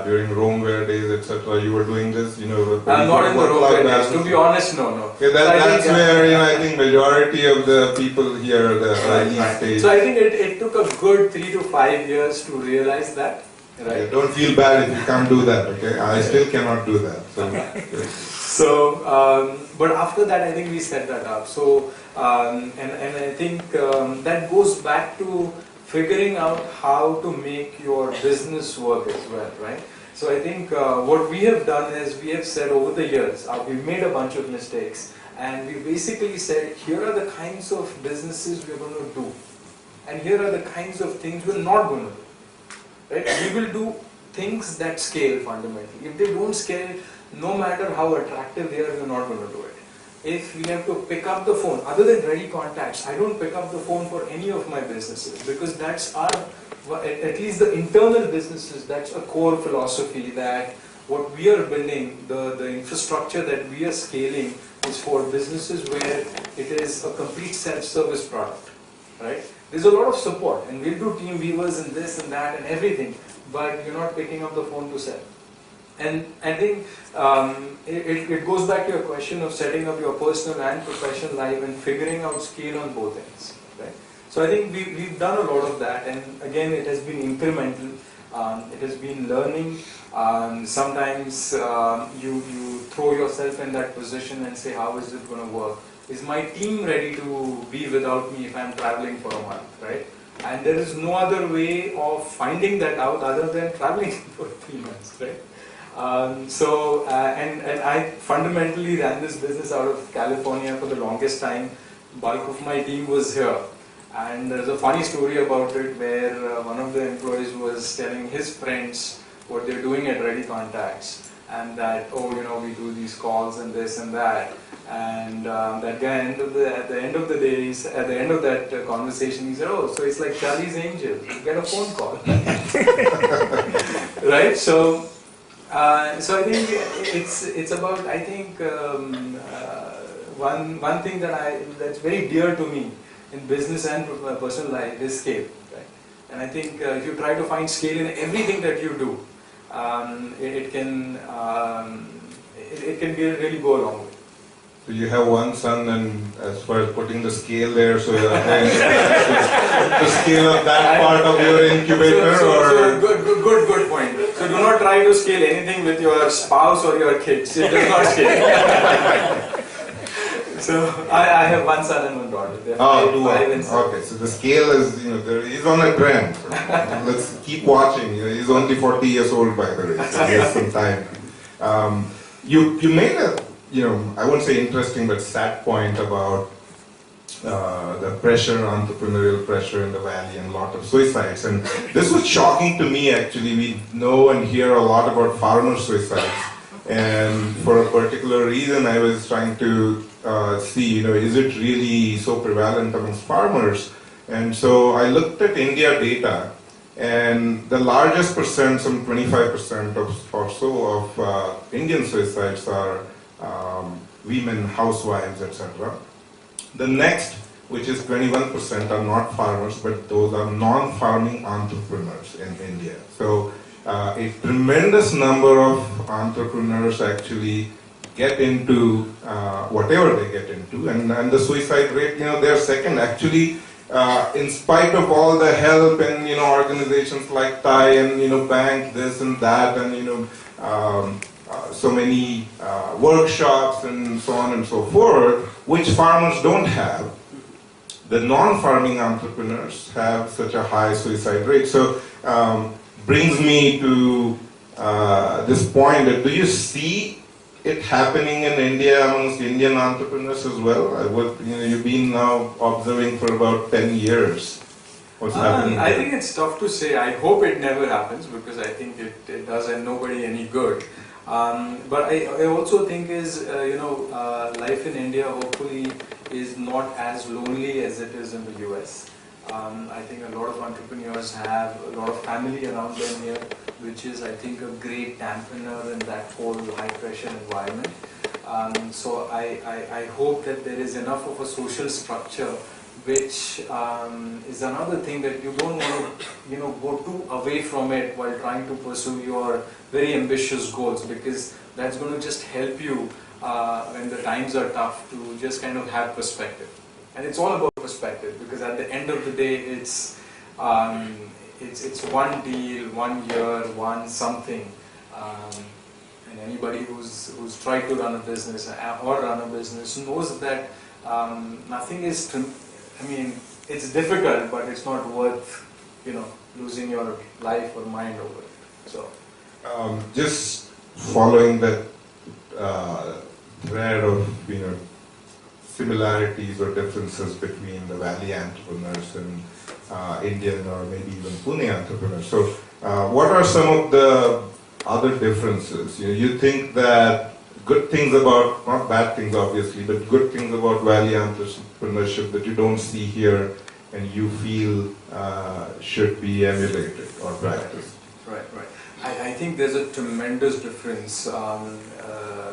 during Romeware days, etc. You were doing this, not in the Romeware days. To be honest, no. Okay, that's where I think majority of the people here, the early stage. So I think it took a good 3 to 5 years to realize that. Right. Yeah, don't feel bad if you can't do that. Okay, I still cannot do that. But after that, I think we set that up. So, and I think that goes back to figuring out how to make your business work as well, right? So I think what we have done is we have said over the years, we've made a bunch of mistakes, and we basically said, here are the kinds of businesses we're going to do, and here are the kinds of things we're not going to do. Right? We will do things that scale fundamentally. If they don't scale, no matter how attractive they are, we're not going to do it. If we have to pick up the phone, other than ready contacts, I don't pick up the phone for any of my businesses, because that's our, at least the internal businesses, that's a core philosophy that what we are building, the infrastructure that we are scaling is for businesses where it is a complete self-service product, right? There's a lot of support, and we'll do team weavers and this and that and everything, but you're not picking up the phone to sell. And I think it goes back to your question of setting up your personal and professional life and figuring out scale on both ends. Right? So I think we've done a lot of that, and again it has been incremental. It has been learning. Sometimes you throw yourself in that position and say, how is it going to work? Is my team ready to be without me if I'm traveling for a month, right? And there is no other way of finding that out other than traveling for 3 months, right? And I fundamentally ran this business out of California for the longest time. Bulk of my team was here. And there's a funny story about it where one of the employees was telling his friends what they're doing at Ready Contacts, and that, we do these calls and this and that. And that guy, at the end of the day, at the end of that conversation, he said, oh, so it's like Charlie's Angels, you get a phone call. Right? So I think it's about, I think, one thing that's very dear to me in business and personal life is scale. Right? And I think if you try to find scale in everything that you do, it can really go a long way. So you have one son, and as far as putting the scale there, so the scale of that part of your incubator, so good point. So do not try to scale anything with your spouse or your kids. It does not scale. So I have one son and one daughter. They're five and 7. Okay, so the scale is, he's on a trend. Let's keep watching. He's only 40 years old, by the way, so he has some time. You made a, I won't say interesting, but sad point about the pressure, entrepreneurial pressure in the valley, and a lot of suicides. And this was shocking to me, actually. We know and hear a lot about farmer suicides. And for a particular reason, I was trying to see, is it really so prevalent amongst farmers? And so I looked at India data, and the largest percent, some 25% or so of Indian suicides are women, housewives, etc. The next, which is 21%, are not farmers, but those are non-farming entrepreneurs in India. So a tremendous number of entrepreneurs actually get into whatever they get into, and the suicide rate, they're second. Actually, in spite of all the help and organizations like TiE and bank this and that, and so many workshops and so on and so forth, which farmers don't have, the non-farming entrepreneurs have such a high suicide rate. So brings me to this point that, do you see it happening in India amongst Indian entrepreneurs as well? You've been now observing for about 10 years. What's happening I think it's tough to say. I hope it never happens, because I think it does nobody any good. But I also think life in India hopefully is not as lonely as it is in the US. I think a lot of entrepreneurs have a lot of family around them here, which is, I think, a great dampener in that whole high pressure environment. So I hope that there is enough of a social structure which is another thing that you don't want to go too away from it while trying to pursue your very ambitious goals, because that's going to just help you when the times are tough to just kind of have perspective. And it's all about perspective, because at the end of the day it's one deal, 1 year, one something. And anybody who's tried to run a business or run a business knows that nothing is, I mean, it's difficult, but it's not worth, losing your life or mind over it. So, just following that thread of, similarities or differences between the Valley entrepreneurs and Indian or maybe even Pune entrepreneurs. So, what are some of the other differences? You think that good things about, not bad things obviously, but good things about Valley entrepreneurship that you don't see here and you feel should be emulated or practiced? Right. I think there's a tremendous difference,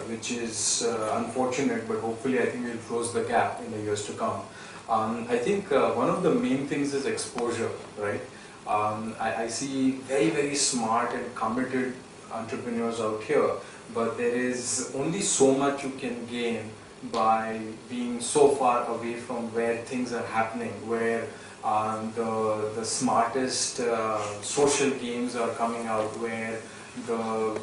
which is unfortunate, but hopefully I think we'll close the gap in the years to come. I think one of the main things is exposure, right? I see very, very smart and committed entrepreneurs out here, but there is only so much you can gain by being so far away from where things are happening, where the smartest social games are coming out, where the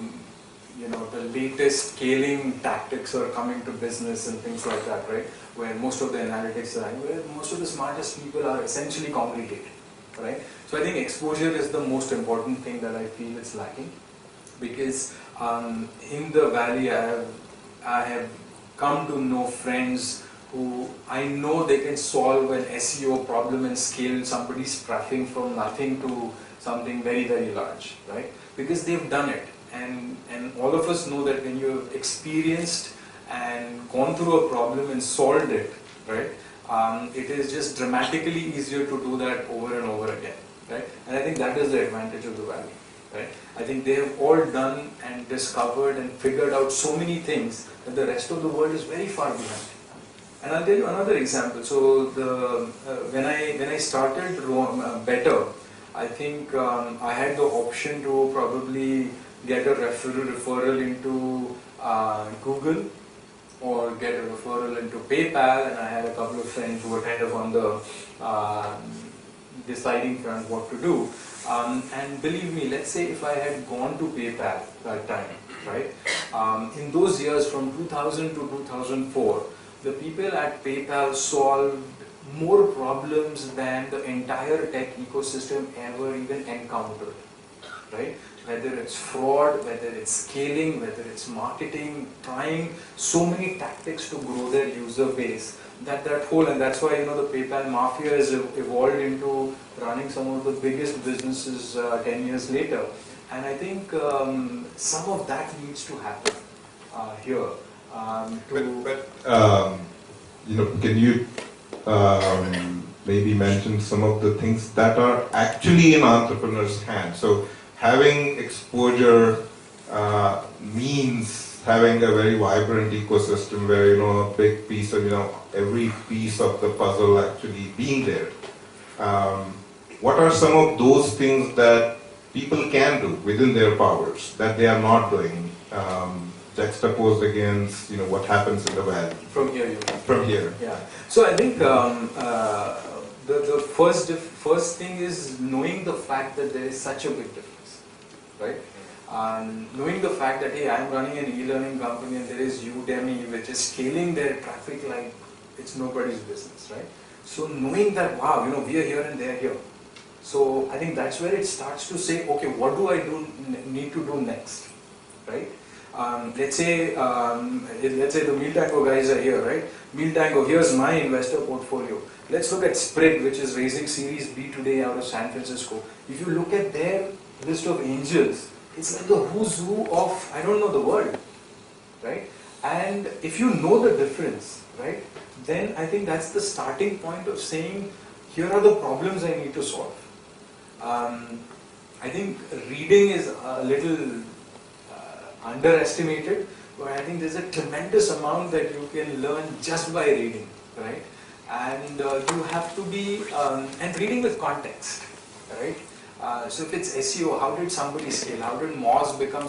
latest scaling tactics are coming to business and things like that, right? Where most of the analytics are, where most of the smartest people are essentially congregated, right? So I think exposure is the most important thing that I feel is lacking, because in the Valley I have come to know friends who I know they can solve an SEO problem and scale somebody's traffic from nothing to something very, very large, right? Because they've done it. And all of us know that when you have experienced and gone through a problem and solved it, right? It is just dramatically easier to do that over and over again, right? And I think that is the advantage of the Valley, right? I think they have all done and discovered and figured out so many things that the rest of the world is very far behind. And I'll tell you another example. So when I started Better, I think I had the option to probably get a referral into Google or get a referral into PayPal, and I had a couple of friends who were kind of on the deciding front what to do. And believe me, let's say if I had gone to PayPal that time, right? In those years from 2000 to 2004, the people at PayPal solved more problems than the entire tech ecosystem ever even encountered, right? Whether it's fraud, whether it's scaling, whether it's marketing, trying so many tactics to grow their user base, that whole, and that's why the PayPal mafia has evolved into running some of the biggest businesses 10 years later. And I think some of that needs to happen here. Can you maybe mention some of the things that are actually in entrepreneurs' hands? So having exposure means having a very vibrant ecosystem where a big piece of every piece of the puzzle actually being there. What are some of those things that people can do within their powers that they are not doing, juxtaposed against what happens in the Valley? From here, you mean? From here. Yeah. So I think the first thing is knowing the fact that there is such a big difference, right? Knowing the fact that, hey, I'm running an e-learning company and there is Udemy which is scaling their traffic like it's nobody's business, right? So knowing that, wow, we are here and they are here. So I think that's where it starts to say, okay, what do I need to do next, right? Let's say the Meal Tango guys are here, right? Meal Tango, here's my investor portfolio. Let's look at Sprig, which is raising Series B today out of San Francisco. If you look at their list of angels, it's like the who's who of, I don't know, the world, right? And if you know the difference, right, then I think that's the starting point of saying, here are the problems I need to solve. I think reading is a little underestimated, but I think there's a tremendous amount that you can learn just by reading, right? and you have to be and reading with context, right? So if it's SEO, how did somebody scale? How did Moz become